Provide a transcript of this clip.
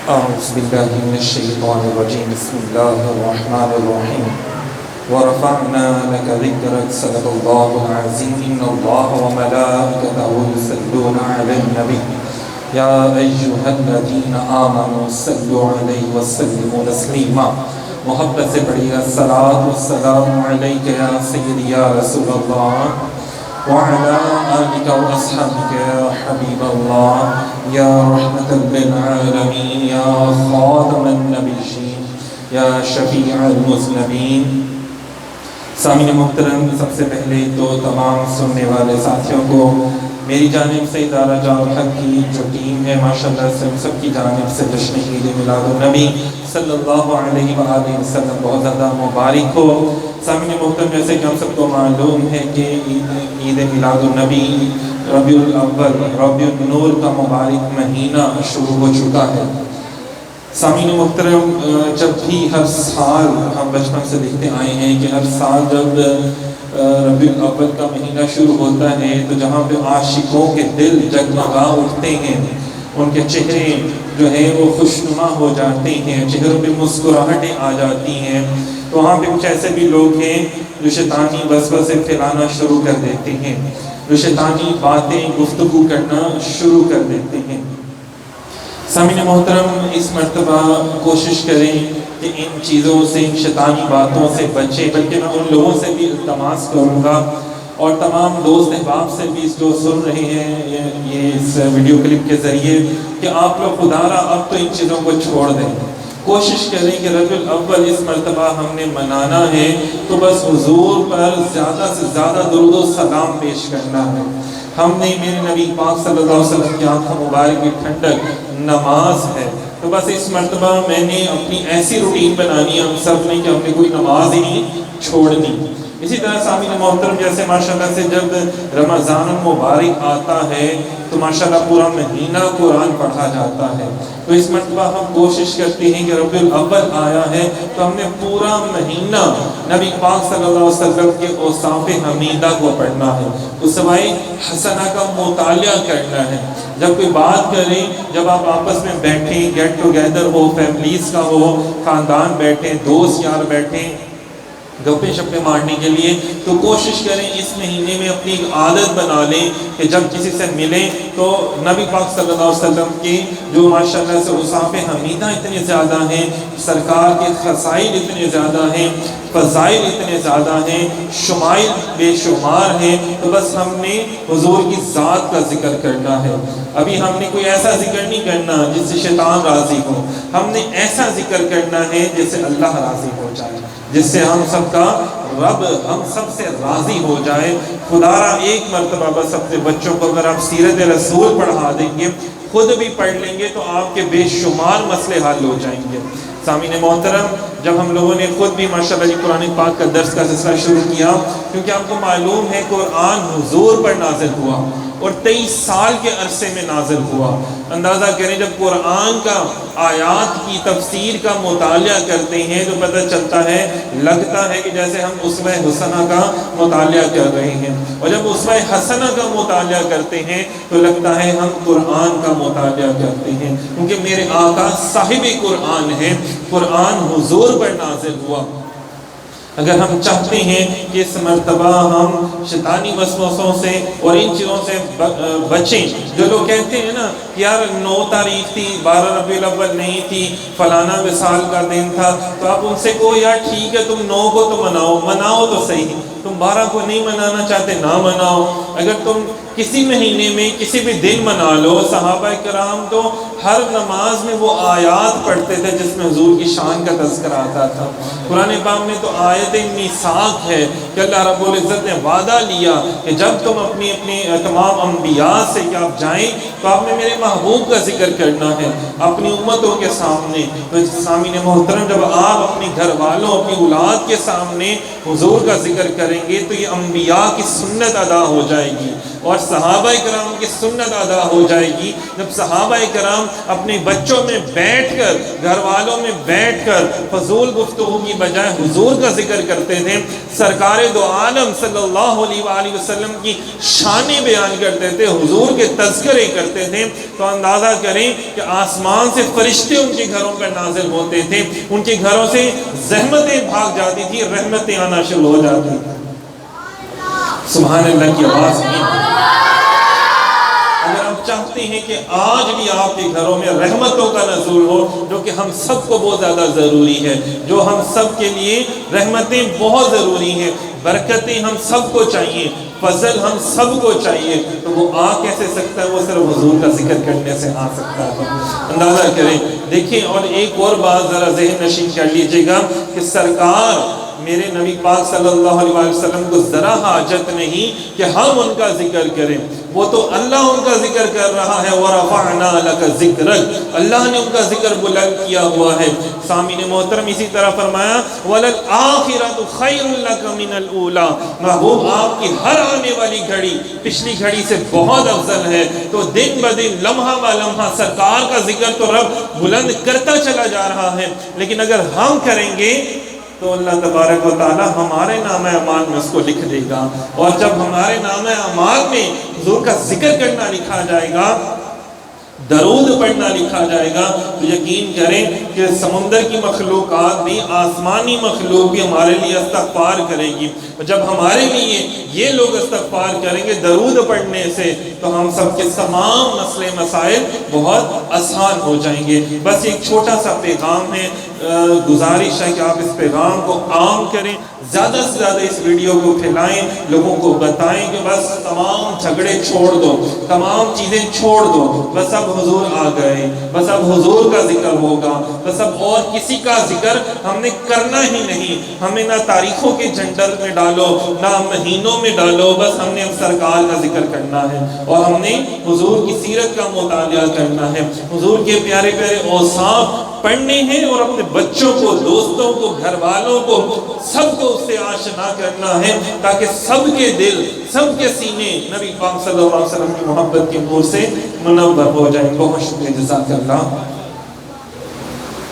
أعوذ بالله من الشيطان الرجيم بسم الله الرحمن الرحيم ورفعنا لك ذكرك صدق الله العظيم إن الله وملائكته يصلون على النبي يا أيها الذين آمنوا صلوا عليه وسلموا تسليما محبت سے پڑھیے الصلاۃ والسلام علیک یا سیدی یا رسول اللہ وعلى آلك وأصحابك يا حبيب الله يا رحمة للعالمين يا خاتم النبيين يا شفيع المذنبين. سامعین محترم، سب سے پہلے تو تمام سننے والے ساتھیوں کو میری جانب سے ادارہ جامع الحق کی جو ٹیم ہے ماشاءاللہ سے سب کی جانب سے جشن عید میلاد النبی صلی اللہ علیہ وآلہ وسلم بہت زیادہ مبارک ہو. سامعین محترم، جیسے کہ ہم سب کو معلوم ہے کہ عید میلاد النبی ربیع الاول ربیع النور کا مبارک مہینہ شروع ہو چکا ہے. سامعین محترم، جب بھی ہر سال ہم بچپن سے دیکھتے آئے ہیں کہ ہر سال جب ربیع الاول کا مہینہ شروع ہوتا ہے تو جہاں پہ عاشقوں کے دل جگمگا اٹھتے ہیں، ان کے چہرے جو ہیں وہ خوشنما ہو جاتے ہیں، چہروں پہ مسکراہٹیں آ جاتی ہیں، تو وہاں پہ کچھ ایسے بھی لوگ ہیں جو شیطانی وسوسے پھیلانا شروع کر دیتے ہیں، جو شیطانی باتیں گفتگو کرنا شروع کر دیتے ہیں. سامعین محترم، اس مرتبہ کوشش کریں کہ ان چیزوں سے، ان شیطانی باتوں سے بچیں، بلکہ میں ان لوگوں سے بھی التماس کروں گا اور تمام دوست احباب سے بھی جو سن رہے ہیں یہ اس ویڈیو کلپ کے ذریعے کہ آپ لوگ خدا را اب تو ان چیزوں کو چھوڑ دیں. کوشش کریں کہ ربیع الاول اس مرتبہ ہم نے منانا ہے تو بس حضور پر زیادہ سے زیادہ درود و سلام پیش کرنا ہے. ہم نے میرے نبی پاک صلی اللہ علیہ وسلم کی آنکھوں مبارک کی ٹھنڈک نماز ہے، تو بس اس مرتبہ میں نے اپنی ایسی روٹین بنانی ہے ہم سب نے کہ ہم نے کوئی نماز ہی نہیں چھوڑنی. اسی طرح سامعین محترم، جیسے ماشاءاللہ سے جب رمضان المبارک آتا ہے تو ماشاءاللہ پورا مہینہ قرآن پڑھا جاتا ہے، تو اس مرتبہ ہم کوشش کرتے ہیں کہ ربیع الاول آیا ہے تو ہم نے پورا مہینہ نبی پاک صلی اللہ علیہ وسلم کے اوصاف حمیدہ کو پڑھنا ہے، اسوائے حسنہ کا مطالعہ کرنا ہے. جب کوئی بات کریں، جب آپ آپس میں بیٹھیں، گیٹ ٹوگیدر ہو، فیملیز کا ہو، خاندان بیٹھیں، دوست یار بیٹھیں گپے شپے مارنے کے لیے، تو کوشش کریں اس مہینے میں اپنی ایک عادت بنا لیں کہ جب کسی سے ملیں تو نبی پاک صلی اللہ علیہ وسلم کی جو ماشاءاللہ سے اوصاف حمیدہ اتنے زیادہ ہیں، سرکار کے خصائل اتنے زیادہ ہیں، فضائل اتنے زیادہ ہیں، شمائل بے شمار ہیں، تو بس ہم نے حضور کی ذات کا ذکر کرنا ہے. ابھی ہم نے کوئی ایسا ذکر نہیں کرنا جس سے شیطان راضی ہو، ہم نے ایسا ذکر کرنا ہے جس سے اللہ راضی ہو جائے، جس سے ہم سب کا رب ہم سب سے راضی ہو جائے. خدا را ایک مرتبہ بس اپنے بچوں کو اگر آپ سیرت رسول پڑھا دیں گے، خود بھی پڑھ لیں گے تو آپ کے بے شمار مسئلے حل ہو جائیں گے. سامعین محترم، جب ہم لوگوں نے خود بھی ماشاءاللہ قرآن پاک کا درس کا سلسلہ شروع کیا، کیونکہ آپ کو معلوم ہے قرآن حضور پر نازل ہوا اور 23 سال کے عرصے میں نازل ہوا. اندازہ کریں جب قرآن کا آیات کی تفسیر کا مطالعہ کرتے ہیں تو پتہ چلتا ہے، لگتا ہے کہ جیسے ہم اسوہ حسنہ کا مطالعہ کر رہے ہیں، اور جب اسوہ حسنہ کا مطالعہ کرتے ہیں تو لگتا ہے ہم قرآن کا مطالعہ کرتے ہیں، کیونکہ میرے آقا صاحب قرآن ہے، قرآن حضور پر نازل ہوا. اگر ہم چاہتے ہیں کہ اس مرتبہ ہم شیطانی وسوسوں سے اور ان چیزوں سے بچیں، جو لوگ کہتے ہیں نا کہ یار 9 تاریخ تھی، 12 ربیع الاول نہیں تھی، فلانا وصال کا دن تھا، تو آپ ان سے کہو یار ٹھیک ہے تم 9 کو تو مناؤ تو صحیح، تم 12 کو نہیں منانا چاہتے نہ مناؤ. اگر تم کسی مہینے میں کسی بھی دن منا لو. صحابہ کرام تو ہر نماز میں وہ آیات پڑھتے تھے جس میں حضور کی شان کا تذکرہ آتا تھا. قرآن پاک میں تو آیت میثاق ہے کہ اللہ رب العزت نے وعدہ لیا کہ جب تم اپنی تمام انبیاء سے کہ آپ جائیں تو آپ نے میرے محبوب کا ذکر کرنا ہے اپنی امتوں کے سامنے. تو سامعین محترم، جب آپ اپنی گھر والوں، اپنی اولاد کے سامنے حضور کا ذکر کریں گے تو یہ انبیاء کی سنت ادا ہو جائے گی، اور صحابہ کرام کی سنت ادا ہو جائے گی، جب صحابہ کرام اپنے بچوں میں بیٹھ کر، گھر والوں میں بیٹھ کر فضول گفتگو کی بجائے حضور کا ذکر کرتے تھے، سرکار دو عالم صلی اللہ علیہ وآلہ وسلم کی شانیں بیان کرتے تھے، حضور کے تذکرے کرتے تھے، تو اندازہ کریں کہ آسمان سے فرشتے ان کے گھروں پر نازل ہوتے تھے، ان کے گھروں سے زحمتیں بھاگ جاتی تھی، رحمتیں آنا شروع ہو جاتی تھی۔ سبحان اللہ کی آواز نہیں۔ اگر ہم چاہتے ہیں کہ آج بھی آپ کے گھروں میں رحمتوں کا نزول ہو، جو کہ ہم سب کو بہت زیادہ ضروری ہے، جو ہم سب کے لیے رحمتیں بہت ضروری ہیں، برکتیں ہم سب کو چاہیے، فضل ہم سب کو چاہیے، تو وہ آ کیسے سکتا ہے؟ وہ صرف حضور کا ذکر کرنے سے آ سکتا ہے۔ اندازہ کریں، دیکھیں، اور ایک اور بات ذرا ذہن نشین کر لیجئے گا کہ سرکار میرے نبی پاک صلی اللہ علیہ وسلم کو ذرا حاجت نہیں کہ ہم ان کا ذکر کریں، وہ تو اللہ ان کا ذکر کر رہا ہے۔ وَرَفَعْنَا لَكَ ذِكْرَكَ، اللہ نے ان کا ذکر بلند کیا ہوا ہے۔ سامعین محترم اسی طرح فرمایا وَلَلْآخِرَةُ خَيْرٌ لَكَ مِنَ الْأُولَى، محبوب آپ کی ہر آنے والی گھڑی پچھلی گھڑی سے بہت افضل ہے۔ تو دن بدن، لمحہ با لمحہ سرکار کا ذکر تو رب بلند کرتا چلا جا رہا ہے، لیکن اگر ہم کریں گے تو اللہ تبارک و تعالی ہمارے نام اعمال میں اس کو لکھ دے گا، اور جب ہمارے نام اعمال میں حضور کا ذکر کرنا لکھا جائے گا، درود پڑھنا لکھا جائے گا، تو یقین کریں کہ سمندر کی مخلوقات بھی، آسمانی مخلوق بھی ہمارے لیے استغفار کرے گی، اور جب ہمارے لیے یہ لوگ استغفار کریں گے درود پڑھنے سے، تو ہم سب کے تمام مسئلے مسائل بہت آسان ہو جائیں گے۔ بس ایک چھوٹا سا پیغام ہے، گزارش ہے کہ آپ اس پیغام کو عام کریں، زیادہ سے زیادہ اس ویڈیو کو پھیلائیں، لوگوں کو بتائیں کہ بس تمام جھگڑے چھوڑ دو، تمام چیزیں چھوڑ دو، بس اب حضور آ گئے، بس اب حضور کا ذکر ہوگا، بس اب اور کسی کا ذکر ہم نے کرنا ہی نہیں۔ ہمیں نہ تاریخوں کے جھنڈر میں ڈالو، نہ مہینوں میں ڈالو، بس ہم نے اب سرکار کا ذکر کرنا ہے، اور ہم نے حضور کی سیرت کا مطالعہ کرنا ہے، حضور کے پیارے پیارے اوصاف پڑھنے ہیں، اور اپنے بچوں کو، دوستوں کو، گھر والوں کو، سب کو اس سے آشنا کرنا ہے، تاکہ سب کے دل، سب کے سینے نبی پاک صلی اللہ علیہ وسلم کی محبت کے نور سے منور ہو جائیں۔ بہت شکریہ، جزاک اللہ۔